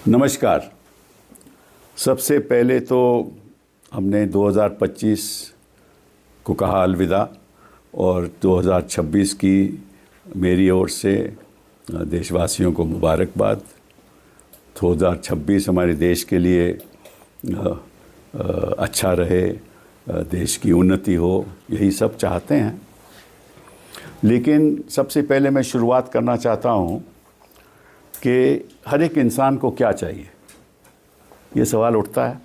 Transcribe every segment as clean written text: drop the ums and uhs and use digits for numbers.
नमस्कार। सबसे पहले तो हमने 2025 को कहा अलविदा और 2026 की मेरी ओर से देशवासियों को मुबारकबाद। 2026 हमारे देश के लिए अच्छा रहे, देश की उन्नति हो, यही सब चाहते हैं। लेकिन सबसे पहले मैं शुरुआत करना चाहता हूँ कि हर एक इंसान को क्या चाहिए, ये सवाल उठता है।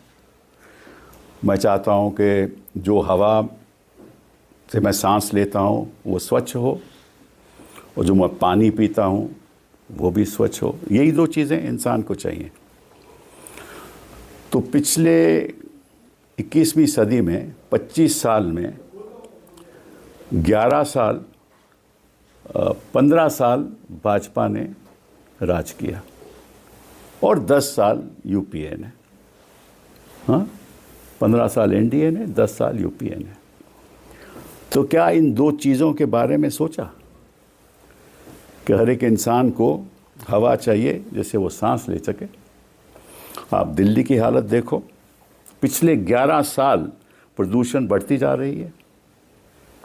मैं चाहता हूँ कि जो हवा से मैं सांस लेता हूँ वो स्वच्छ हो और जो मैं पानी पीता हूँ वो भी स्वच्छ हो। यही दो चीज़ें इंसान को चाहिए। तो पिछले 21वीं सदी में 25 साल में 11 साल 15 साल भाजपा ने राज किया और 10 साल यूपीए ने। हाँ, 15 साल एनडीए ने, 10 साल यूपीए ने। तो क्या इन दो चीज़ों के बारे में सोचा कि हर एक इंसान को हवा चाहिए जिससे वो सांस ले सके। आप दिल्ली की हालत देखो, पिछले 11 साल प्रदूषण बढ़ती जा रही है।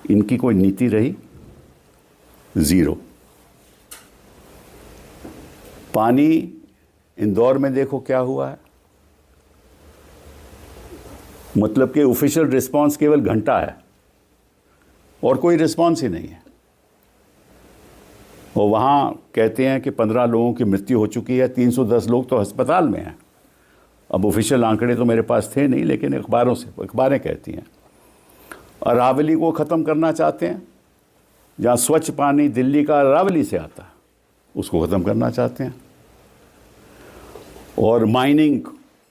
इनकी कोई नीति रही? ज़ीरो। पानी इंदौर में देखो क्या हुआ है, मतलब कि ऑफिशियल रिस्पांस केवल घंटा है और कोई रिस्पांस ही नहीं है। और वहाँ कहते हैं कि 15 लोगों की मृत्यु हो चुकी है, 310 लोग तो अस्पताल में हैं। अब ऑफिशियल आंकड़े तो मेरे पास थे नहीं, लेकिन अखबारें कहती हैं। अरावली को ख़त्म करना चाहते हैं, जहाँ स्वच्छ पानी दिल्ली का अरावली से आता है, उसको ख़त्म करना चाहते हैं। और माइनिंग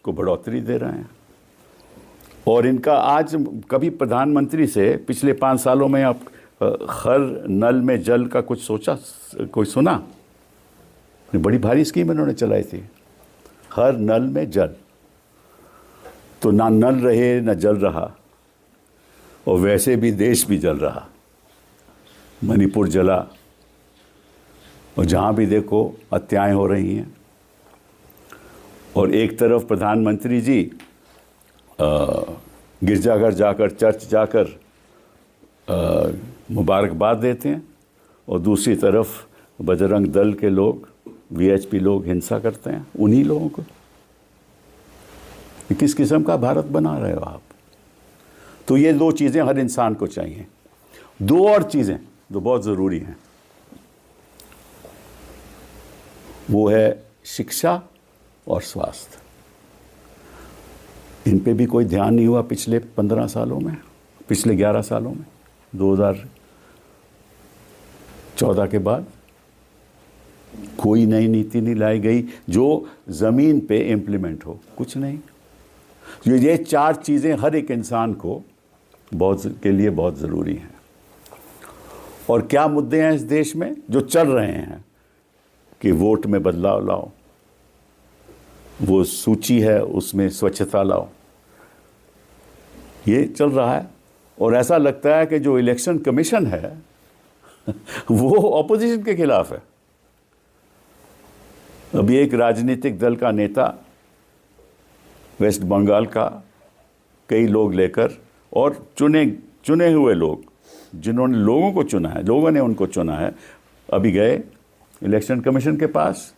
को बढ़ोतरी दे रहे हैं। और इनका आज कभी प्रधानमंत्री से पिछले 5 सालों में आप हर नल में जल का कुछ सोचा, कोई सुना? बड़ी भारी स्कीम इन्होंने चलाई थी, हर नल में जल। तो ना नल रहे ना जल रहा, और वैसे भी देश भी जल रहा। मणिपुर जला, और जहाँ भी देखो हत्याएं हो रही हैं। और एक तरफ प्रधानमंत्री जी गिरजाघर जाकर, चर्च जाकर मुबारकबाद देते हैं, और दूसरी तरफ बजरंग दल के लोग, वीएचपी लोग हिंसा करते हैं उन्हीं लोगों को। किस किस्म का भारत बना रहे हो आप? तो ये दो चीज़ें हर इंसान को चाहिए। दो और चीज़ें जो बहुत ज़रूरी हैं, वो है शिक्षा और स्वास्थ्य। इन पे भी कोई ध्यान नहीं हुआ पिछले 15 सालों में, पिछले 11 सालों में। 2014 के बाद कोई नई नीति नहीं लाई गई जो ज़मीन पे इम्प्लीमेंट हो, कुछ नहीं। ये 4 चीज़ें हर एक इंसान को के लिए बहुत ज़रूरी हैं। और क्या मुद्दे हैं इस देश में जो चल रहे हैं कि वोट में बदलाव लाओ, वो सूची है उसमें स्वच्छता लाओ, ये चल रहा है। और ऐसा लगता है कि जो इलेक्शन कमीशन है वो ऑपोजिशन के खिलाफ है। अभी एक राजनीतिक दल का नेता वेस्ट बंगाल का कई लोग लेकर, और चुने हुए लोग जिन्होंने लोगों को चुना है, लोगों ने उनको चुना है, अभी गए इलेक्शन कमीशन के पास,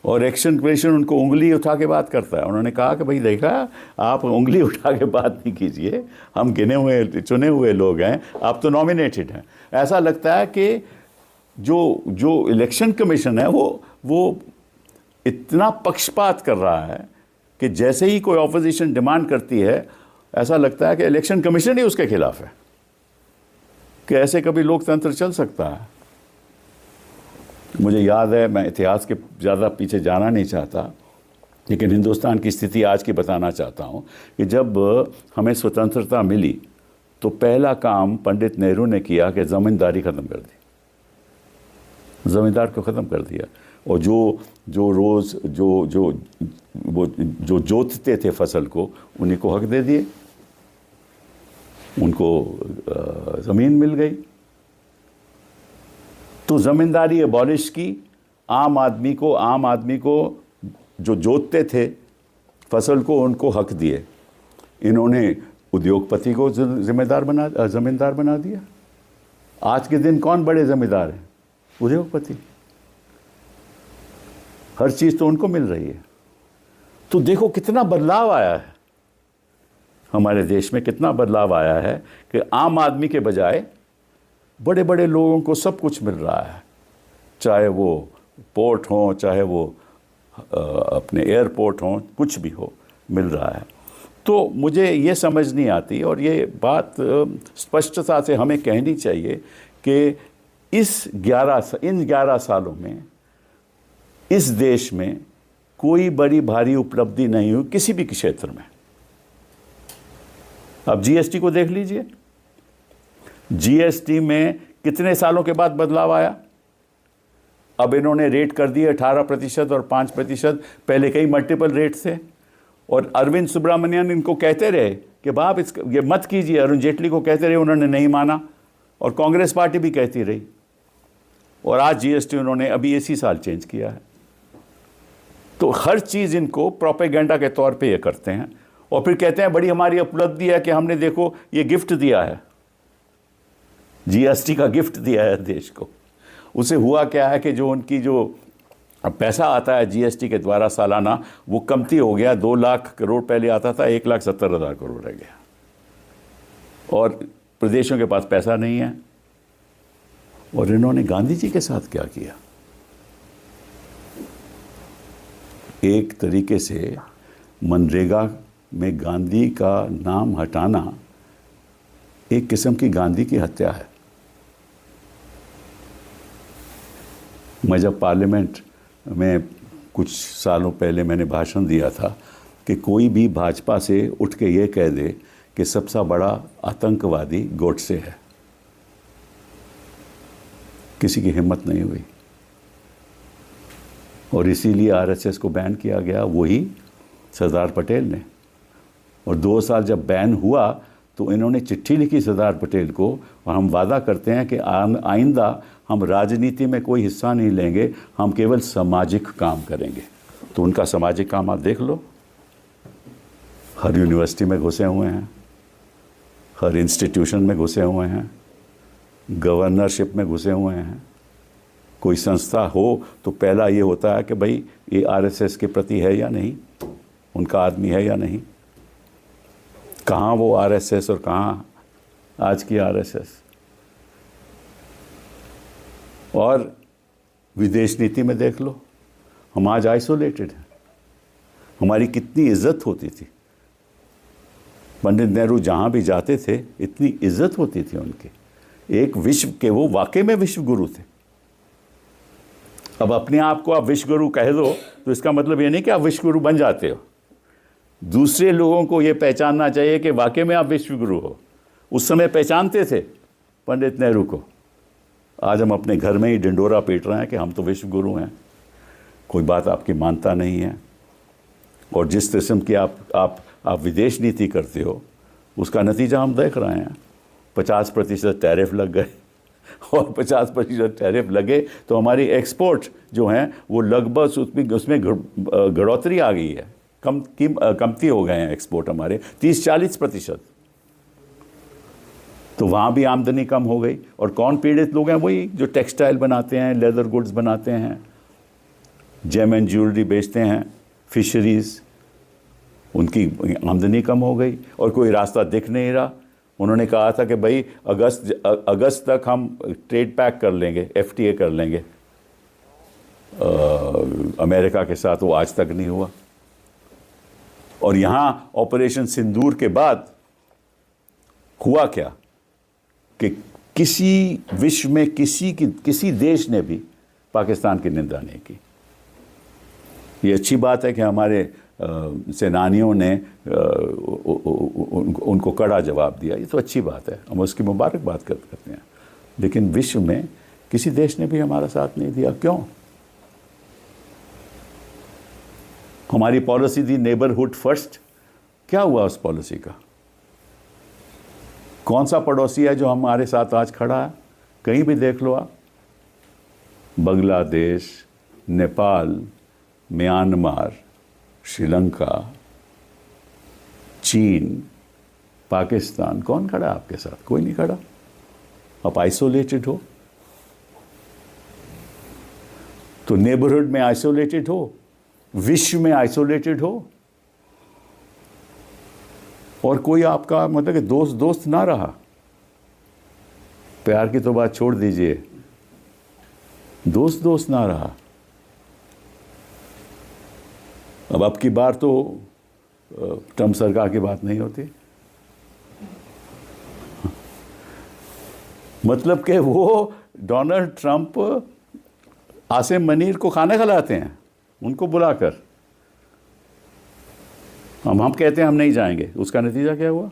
और इलेक्शन कमीशन उनको उंगली उठा के बात करता है। उन्होंने कहा कि भाई देखा, आप उंगली उठा के बात नहीं कीजिए, हम चुने हुए लोग हैं, आप तो नॉमिनेटेड हैं। ऐसा लगता है कि जो इलेक्शन कमीशन है वो इतना पक्षपात कर रहा है कि जैसे ही कोई ऑपोजिशन डिमांड करती है, ऐसा लगता है कि इलेक्शन कमीशन ही उसके खिलाफ है। कि ऐसे कभी लोकतंत्र चल सकता है? मुझे याद है, मैं इतिहास के ज़्यादा पीछे जाना नहीं चाहता, लेकिन हिंदुस्तान की स्थिति आज की बताना चाहता हूँ कि जब हमें स्वतंत्रता मिली तो पहला काम पंडित नेहरू ने किया कि ज़मींदारी ख़त्म कर दी, ज़मींदार को ख़त्म कर दिया। और जो रोज़ वो जोतते थे फसल को, उन्हीं को हक दे दिए, उनको ज़मीन मिल गई। तो ज़मींदारी अबॉलिश की, आम आदमी को जो जोतते थे फसल को, उनको हक दिए। इन्होंने उद्योगपति को ज़मींदार बना दिया। आज के दिन कौन बड़े ज़मींदार हैं? उद्योगपति। हर चीज़ तो उनको मिल रही है। तो देखो कितना बदलाव आया है हमारे देश में, कितना बदलाव आया है कि आम आदमी के बजाय बड़े बड़े लोगों को सब कुछ मिल रहा है, चाहे वो पोर्ट हो, चाहे वो अपने एयरपोर्ट हो, कुछ भी हो, मिल रहा है। तो मुझे ये समझ नहीं आती, और ये बात स्पष्टता से हमें कहनी चाहिए कि इन 11 सालों में इस देश में कोई बड़ी भारी उपलब्धि नहीं हुई किसी भी क्षेत्र में। अब जीएसटी को देख लीजिए, जीएसटी में कितने सालों के बाद बदलाव आया। अब इन्होंने रेट कर दिए 18% और 5%, पहले कई मल्टीपल रेट थे। और अरविंद सुब्रमण्यन इनको कहते रहे कि बाप ये मत कीजिए, अरुण जेटली को कहते रहे, उन्होंने नहीं माना, और कांग्रेस पार्टी भी कहती रही। और आज जीएसटी उन्होंने अभी इसी साल चेंज किया है। तो हर चीज़ इनको प्रोपेगेंडा के तौर पे ये करते हैं, और फिर कहते हैं बड़ी हमारी उपलब्धि है कि हमने देखो ये गिफ्ट दिया है, जीएसटी का गिफ्ट दिया है देश को। उसे हुआ क्या है कि जो उनकी जो पैसा आता है जीएसटी के द्वारा सालाना, वो कमती हो गया। 2 लाख करोड़ पहले आता था, 1,70,000 करोड़ रह गया, और प्रदेशों के पास पैसा नहीं है। और इन्होंने गांधी जी के साथ क्या किया? एक तरीके से मनरेगा में गांधी का नाम हटाना एक किस्म की गांधी की हत्या है। मैं जब पार्लियामेंट में कुछ सालों पहले मैंने भाषण दिया था कि कोई भी भाजपा से उठ के ये कह दे कि सबसे बड़ा आतंकवादी गोडसे है, किसी की हिम्मत नहीं हुई, और इसीलिए आरएसएस को बैन किया गया, वही सरदार पटेल ने। और 2 साल जब बैन हुआ तो इन्होंने चिट्ठी लिखी सरदार पटेल को, और हम वादा करते हैं कि आइंदा हम राजनीति में कोई हिस्सा नहीं लेंगे, हम केवल सामाजिक काम करेंगे। तो उनका सामाजिक काम आप देख लो, हर यूनिवर्सिटी में घुसे हुए हैं, हर इंस्टीट्यूशन में घुसे हुए हैं, गवर्नरशिप में घुसे हुए हैं। कोई संस्था हो तो पहला ये होता है कि भाई ये आरएसएस के प्रति है या नहीं, उनका आदमी है या नहीं, कहाँ वो आरएसएस और कहाँ आज की आरएसएस। और विदेश नीति में देख लो, हम आज आइसोलेटेड हैं। हमारी कितनी इज्जत होती थी, पंडित नेहरू जहाँ भी जाते थे इतनी इज्जत होती थी उनकी, एक विश्व के वो वाकई में विश्व गुरु थे। अब अपने आप को आप विश्व गुरु कह दो तो इसका मतलब ये नहीं कि आप विश्व गुरु बन जाते हो। दूसरे लोगों को ये पहचानना चाहिए कि वाकई में आप विश्व गुरु हो। उस समय पहचानते थे पंडित नेहरू को, आज हम अपने घर में ही डिंडोरा पीट रहे हैं कि हम तो विश्व गुरु हैं। कोई बात आपकी मानता नहीं है, और जिस किस्म की आप विदेश नीति करते हो उसका नतीजा हम देख रहे हैं। 50% टैरिफ लग गए, और 50% टैरिफ लगे तो हमारी एक्सपोर्ट जो हैं वो लगभग उसमें बढ़ोतरी आ गई है, कमती हो गए हैं एक्सपोर्ट हमारे 30-40%। तो वहाँ भी आमदनी कम हो गई। और कौन पीड़ित लोग हैं? वही जो टेक्सटाइल बनाते हैं, लेदर गुड्स बनाते हैं, जेम एंड ज्वेलरी बेचते हैं, फिशरीज़, उनकी आमदनी कम हो गई और कोई रास्ता दिख नहीं रहा। उन्होंने कहा था कि भाई अगस्त तक हम ट्रेड पैक कर लेंगे, एफटीए कर लेंगे अमेरिका के साथ, वो आज तक नहीं हुआ। और यहाँ ऑपरेशन सिंदूर के बाद हुआ क्या कि किसी विश्व में किसी देश ने भी पाकिस्तान की निंदा नहीं की। ये अच्छी बात है कि हमारे सेनानियों ने उनको कड़ा जवाब दिया, ये तो अच्छी बात है, हम उसकी मुबारकबाद करते हैं। लेकिन विश्व में किसी देश ने भी हमारा साथ नहीं दिया। क्यों? हमारी पॉलिसी थी नेबरहुड फर्स्ट, क्या हुआ उस पॉलिसी का? कौन सा पड़ोसी है जो हमारे साथ आज खड़ा है? कहीं भी देख लो आप, बांग्लादेश, नेपाल, म्यांमार, श्रीलंका, चीन, पाकिस्तान, कौन खड़ा आपके साथ? कोई नहीं खड़ा। आप आइसोलेटेड हो, तो नेबरहुड में आइसोलेटेड हो, विश्व में आइसोलेटेड हो, और कोई आपका मतलब कि दोस्त ना रहा। प्यार की तो बात छोड़ दीजिए, दोस्त ना रहा। अब की बार तो ट्रम्प सरकार की बात नहीं होती। मतलब कि वो डोनाल्ड ट्रंप आसिम मनीर को खाना खिलाते हैं, उनको बुलाकर। हम कहते हैं हम नहीं जाएंगे, उसका नतीजा क्या हुआ?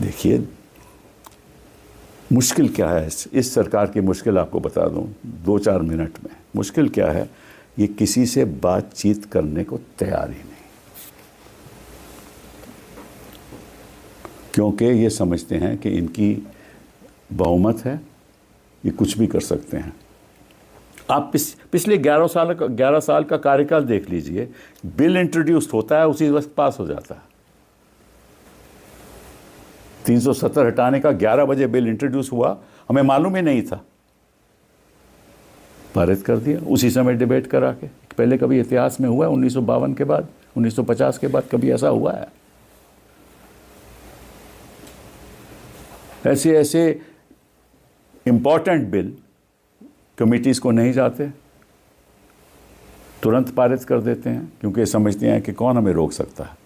देखिए मुश्किल क्या है इस सरकार की। मुश्किल आपको बता दूं 2-4 मिनट में। मुश्किल क्या है? ये किसी से बातचीत करने को तैयार ही नहीं, क्योंकि ये समझते हैं कि इनकी बहुमत है, ये कुछ भी कर सकते हैं। आप पिछले 11 साल का कार्यकाल देख लीजिए। बिल इंट्रोड्यूस्ड होता है, उसी वक्त पास हो जाता है। 370 हटाने का 11 बजे बिल इंट्रोड्यूस हुआ, हमें मालूम ही नहीं था, पारित कर दिया उसी समय डिबेट करा के। पहले कभी इतिहास में हुआ है? 1952 के बाद, 1950 के बाद कभी ऐसा हुआ है? ऐसे इंपॉर्टेंट बिल कमिटीज़ को नहीं जाते, तुरंत पारित कर देते हैं, क्योंकि समझते हैं कि कौन हमें रोक सकता है।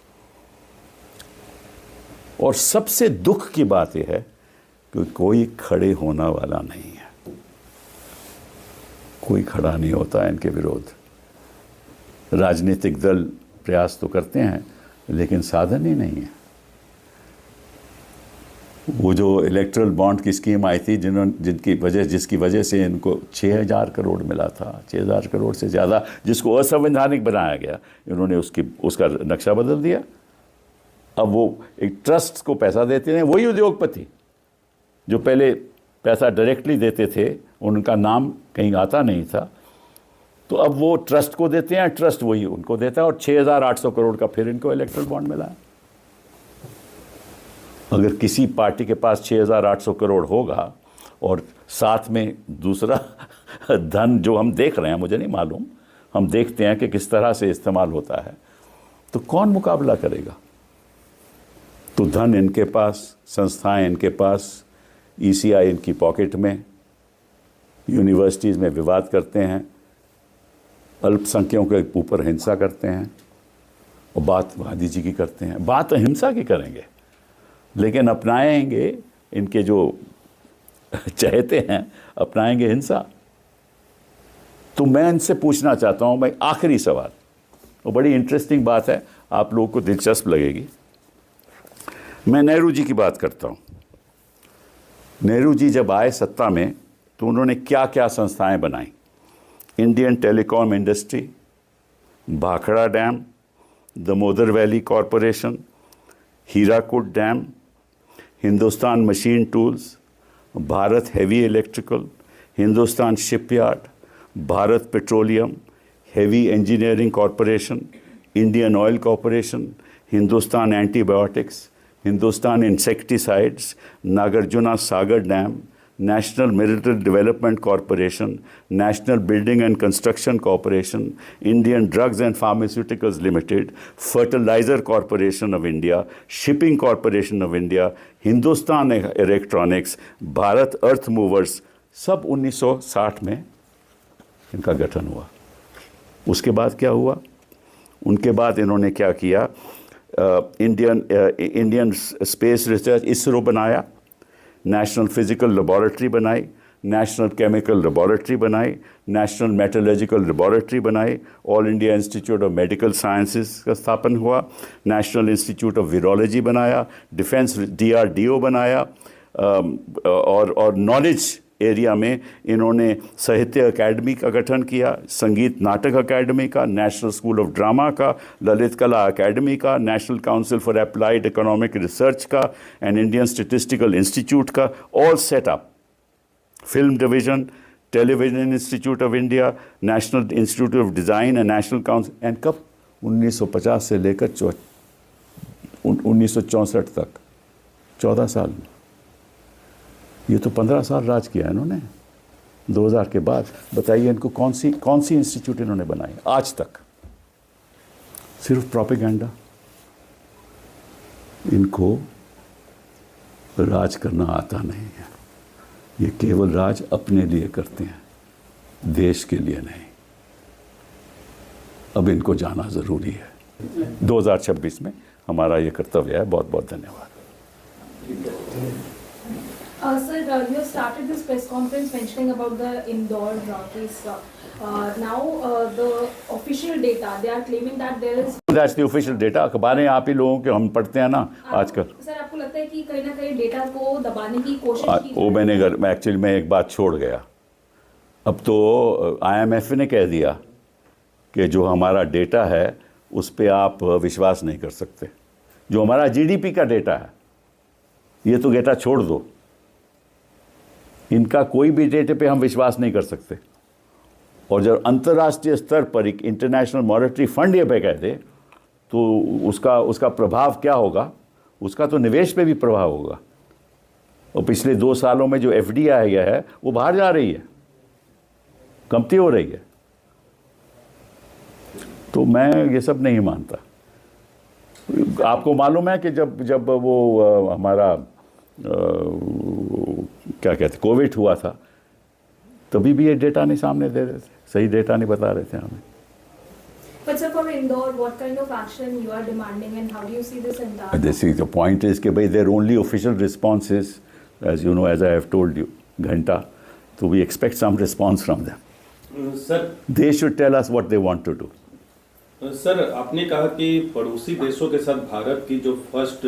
और सबसे दुख की बात यह है कि कोई खड़े होने वाला नहीं है, कोई खड़ा नहीं होता है इनके विरोध। राजनीतिक दल प्रयास तो करते हैं, लेकिन साधन ही नहीं है। वो जो इलेक्ट्रल बॉन्ड की स्कीम आई थी, जिसकी वजह से इनको 6,000 करोड़ मिला था, 6,000 करोड़ से ज़्यादा, जिसको असंवैधानिक बनाया गया, इन्होंने उसका नक्शा बदल दिया। अब वो एक ट्रस्ट को पैसा देते हैं, वही उद्योगपति जो पहले पैसा डायरेक्टली देते थे, उनका नाम कहीं आता नहीं था, तो अब वो ट्रस्ट को देते हैं, ट्रस्ट वही उनको देता है, और 6,800 करोड़ का फिर इनको इलेक्ट्रल बॉन्ड मिला है। अगर किसी पार्टी के पास 6,800 करोड़ होगा और साथ में दूसरा धन जो हम देख रहे हैं, मुझे नहीं मालूम, हम देखते हैं कि किस तरह से इस्तेमाल होता है, तो कौन मुकाबला करेगा? तो धन इनके पास, संस्थाएं इनके पास, ईसीआई इनकी पॉकेट में, यूनिवर्सिटीज़ में विवाद करते हैं, अल्पसंख्यकों के ऊपर हिंसा करते हैं, और बात गांधी जी की करते हैं। बात तो हिंसा की करेंगे, लेकिन अपनाएंगे इनके जो चाहते हैं, अपनाएंगे हिंसा। तो मैं इनसे पूछना चाहता हूं, भाई आखिरी सवाल, और बड़ी इंटरेस्टिंग बात है, आप लोगों को दिलचस्प लगेगी। मैं नेहरू जी की बात करता हूं। नेहरू जी जब आए सत्ता में, तो उन्होंने क्या क्या संस्थाएं बनाई? Indian Telecom Industry, Bhakra Dam, Damodar Valley Corporation, Hirakud Dam, Hindustan Machine Tools, Bharat Heavy Electrical, Hindustan Shipyard, Bharat Petroleum, Heavy Engineering Corporation, Indian Oil Corporation, Hindustan Antibiotics, Hindustan Insecticides, Nagarjuna Sagar Dam, National Military Development Corporation, National Building and Construction Corporation, Indian Drugs and Pharmaceuticals Limited, Fertilizer Corporation of India, Shipping Corporation of India, Hindustan Electronics, Bharat Earth Movers, सब 1960 में इनका गठन हुआ। उसके बाद क्या हुआ? उनके बाद इन्होंने क्या किया? इंडियन स्पेस रिसर्च इसरो बनाया, नेशनल फिजिकल लेबॉरेटरी बनाई, नेशनल केमिकल लेबॉरेटरी बनाई, नेशनल मेटलर्जिकल लेबॉरेटरी बनाई, all India institute of medical sciences का स्थापन हुआ, नेशनल इंस्टीट्यूट ऑफ वीरोलॉजी बनाया, डिफेंस DRDO बनाया, और नॉलेज एरिया में इन्होंने साहित्य अकेडमी का गठन किया, संगीत नाटक अकेडमी का, नेशनल स्कूल ऑफ ड्रामा का, ललित कला अकेडमी का, national council for applied economic research का, एंड इंडियन स्टैटिस्टिकल इंस्टीट्यूट का, all setup, film division, television institute of India, national institute of design and national council, and कब 1950 से लेकर 1964 तक 14 साल में। ये तो 15 साल राज किया इन्होंने 2000 के बाद। बताइए इनको कौन सी इंस्टीट्यूट इन्होंने बनाई आज तक? सिर्फ प्रोपेगेंडा। इनको राज करना आता नहीं है, ये केवल राज अपने लिए करते हैं, देश के लिए नहीं। अब इनको जाना ज़रूरी है। 2026 में हमारा ये कर्तव्य है। बहुत बहुत धन्यवाद। Sir, you started this press conference mentioning about the Indore case. Now, the official data, they are claiming that there is. That's the official data. अखबारें आप ही लोगों के हम पढ़ते हैं ना आजकल। सर, आपको लगता है कि कहीं ना कहीं डेटा को दबाने की कोशिश की? वो मैं एक्चुअली मैं एक बात छोड़ गया। अब तो IMF ने कह दिया कि जो हमारा डेटा है उस पर आप विश्वास नहीं कर सकते। जो हमारा GDP का डेटा है, ये तो डेटा छोड़ दो, इनका कोई भी डेटे पे हम विश्वास नहीं कर सकते। और जब अंतर्राष्ट्रीय स्तर पर एक इंटरनेशनल मॉनेटरी फंड ये पे कह दे तो उसका प्रभाव क्या होगा? उसका तो निवेश पे भी प्रभाव होगा। और पिछले 2 सालों में जो FDI है वो बाहर जा रही है, कमती हो रही है। तो मैं ये सब नहीं मानता। आपको मालूम है कि जब वो हमारा क्या कहते कोविड हुआ था, तभी भी ये डेटा नहीं सामने दे रहे थे, सही डेटा नहीं बता रहे थे हमें। But sir, for Indore, what kind of action you are demanding and how do you see this entire? The point is कि भाई their only official response is, as you know, as I have told you, घंटा, so we expect some response from them. Sir, they should tell us what they want to do. Sir, आपने कहा कि पड़ोसी देशों के साथ भारत की जो फर्स्ट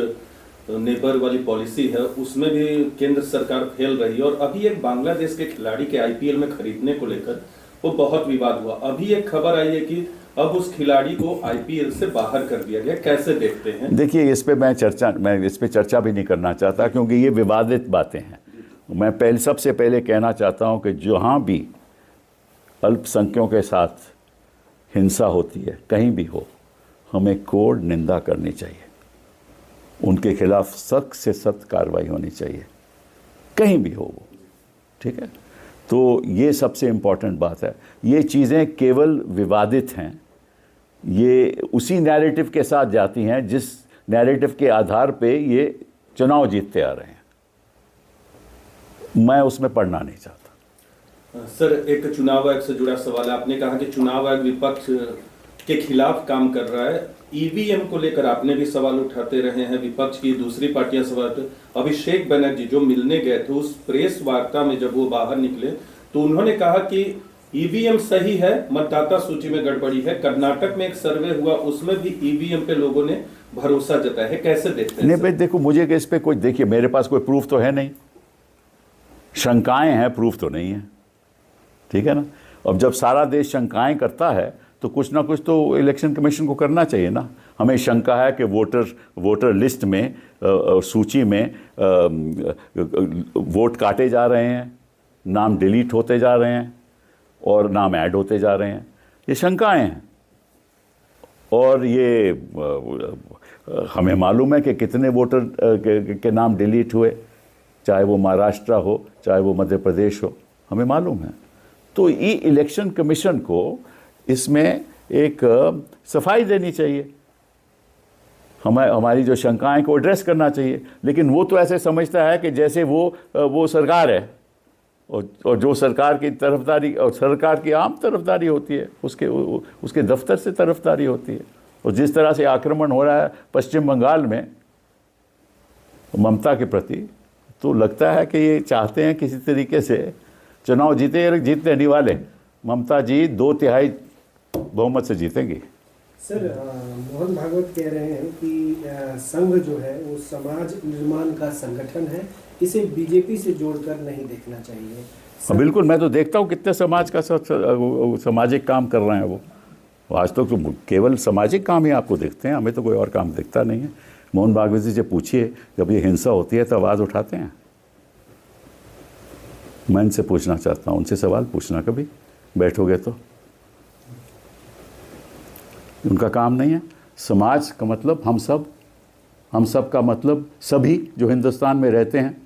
नेबर वाली पॉलिसी है उसमें भी केंद्र सरकार फेल रही है, और अभी एक बांग्लादेश के खिलाड़ी के IPL में खरीदने को लेकर वो बहुत विवाद हुआ। अभी एक खबर आई है कि अब उस खिलाड़ी को IPL से बाहर कर दिया गया। कैसे देखते हैं? देखिए, इस पे मैं इस पे चर्चा भी नहीं करना चाहता, क्योंकि ये विवादित बातें हैं। मैं सबसे पहले कहना चाहता हूँ कि जहाँ भी अल्पसंख्यकों के साथ हिंसा होती है, कहीं भी हो, हमें कोड निंदा करनी चाहिए। उनके खिलाफ सख्त से सख्त कार्रवाई होनी चाहिए, कहीं भी हो वो। ठीक है, तो ये सबसे इम्पॉर्टेंट बात है। ये चीज़ें केवल विवादित हैं, ये उसी नैरेटिव के साथ जाती हैं जिस नैरेटिव के आधार पे ये चुनाव जीतते आ रहे हैं। मैं उसमें पढ़ना नहीं चाहता। सर, एक चुनाव आयोग से जुड़ा सवाल है। आपने कहा कि चुनाव आयोग विपक्ष के खिलाफ काम कर रहा है। EVM को लेकर आपने भी सवाल उठाते रहे हैं, विपक्ष की दूसरी पार्टियां सवाल। अभिषेक बनर्जी जो मिलने गए थे, उस प्रेस वार्ता में जब वो बाहर निकले तो उन्होंने कहा कि EVM सही है, मतदाता सूची में गड़बड़ी है। कर्नाटक में एक सर्वे हुआ, उसमें भी EVM पे लोगों ने भरोसा जताया है। कैसे देखते हैं? नहीं भाई, देखो, मुझे इस पे कोई, देखिए, मेरे पास कोई प्रूफ तो है नहीं, शंकाएं हैं, प्रूफ तो नहीं है। ठीक है ना। अब जब सारा देश शंकाएं करता है तो कुछ ना कुछ तो इलेक्शन कमीशन को करना चाहिए ना। हमें शंका है कि वोटर लिस्ट में, सूची में वोट काटे जा रहे हैं, नाम डिलीट होते जा रहे हैं और नाम ऐड होते जा रहे हैं। ये शंकाएं हैं, और ये हमें मालूम है कि कितने वोटर के नाम डिलीट हुए, चाहे वो महाराष्ट्र हो, चाहे वो मध्य प्रदेश हो, हमें मालूम है। तो ये इलेक्शन कमीशन को इसमें एक सफाई देनी चाहिए, हमारी जो शंकाएं को एड्रेस करना चाहिए। लेकिन वो तो ऐसे समझता है कि जैसे वो सरकार है, और जो सरकार की तरफदारी, और सरकार की आम तरफदारी होती है, उसके दफ्तर से तरफदारी होती है। और जिस तरह से आक्रमण हो रहा है पश्चिम बंगाल में ममता के प्रति, तो लगता है कि ये चाहते हैं किसी तरीके से चुनाव जीतने नहीं वाले। ममता जी 2/3 बहुमत से जीतेंगी। सर, मोहन भागवत कह रहे हैं कि संघ जो है वो समाज निर्माण का संगठन है, इसे बीजेपी से जोड़कर नहीं देखना चाहिए। बिल्कुल, मैं तो देखता हूँ कितने समाज का सामाजिक काम कर रहे हैं वो। आज तो केवल सामाजिक काम ही आपको दिखते हैं, हमें तो कोई और काम दिखता नहीं है। मोहन भागवत जी से पूछिए, जब ये हिंसा होती है तो आवाज़ उठाते हैं? मैं इनसे पूछना चाहता हूँ, उनसे सवाल पूछना कभी बैठोगे तो। उनका काम नहीं है। समाज का मतलब हम सब का मतलब सभी जो हिंदुस्तान में रहते हैं,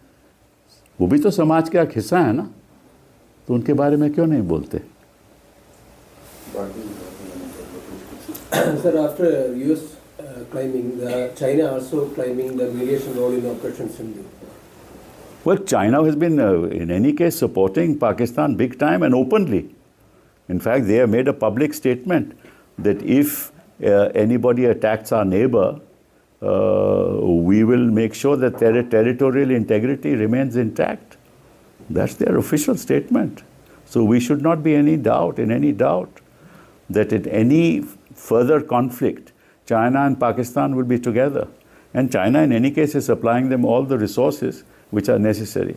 वो भी तो समाज का एक हिस्सा है ना, तो उनके बारे में क्यों नहीं बोलते? Sir, after US claiming, China also claiming the mediation role in Operation Sindhu. Well, China has been, in any case, supporting Pakistan big time and openly. In fact, they have made a public statement that if anybody attacks our neighbor, we will make sure that their territorial integrity remains intact. That's their official statement. So we should not be in any doubt that in any further conflict, China and Pakistan will be together. And China, in any case, is supplying them all the resources which are necessary.